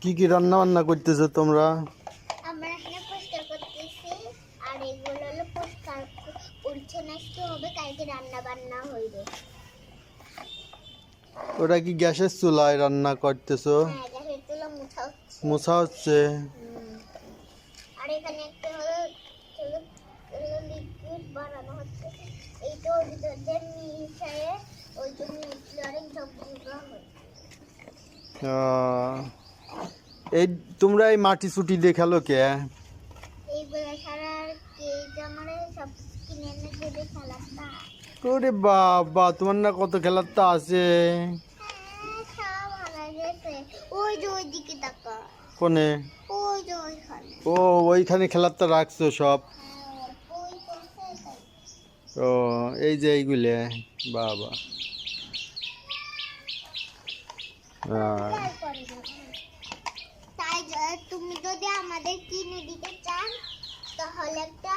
কি কি রান্না বান্না করতেছো তোমরা? আমরা এখানে পরিষ্কার করতেছি আর এগুলো হলো পরিষ্কার পরিচ্ছন্ন হবে, কালকে রান্না বান্না হইবে। ওটা কি গ্যাসের চুলায় রান্না করতেছো? হ্যাঁ, গ্যাসের চুলা মোছা হচ্ছে। আর এখানে একটা হলো লিকুইড বানানো হচ্ছে, এইটা ওর ভিতর দিয়ে মিশিয়ে ওই জন্য অনেক ঝকঝকা হয়। এই তোমরা এই মাটি চুটি দিয়ে খেলো কে? এইগুলা ছাড়া আর কে জামারে সব কিনে এনে দেবে খেলাটা। ওরে বাবা, তোমার না কত খেলার তা আছে। সব হারাই গেছে। ওই যে ওইদিকে তাকা। কোনে? ওই যে ওইখানে। ও, ওইখানে খেলার তা রাখছো সব। ওই করছে। ও, এই যে এইগুলো বাবা। তাই তুমি যদি আমাদের কিনে দিতে চান তাহলে একটা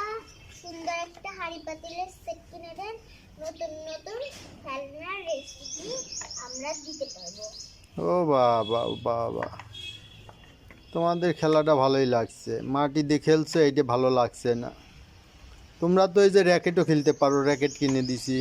সুন্দর একটা হাঁড়ি পাতিলের সেট কিনে দেন, নতুন নতুন খেলনার রেসিপি আমরা দিতে পারবো। ও বাবা বাবা, তোমাদের খেলাটা ভালোই লাগছে। মাটি দিয়ে খেলছো, এইটা ভালো লাগছে না। তোমরা তো এই যে র্যাকেটও খেলতে পারো, র্যাকেট কিনে দিছি।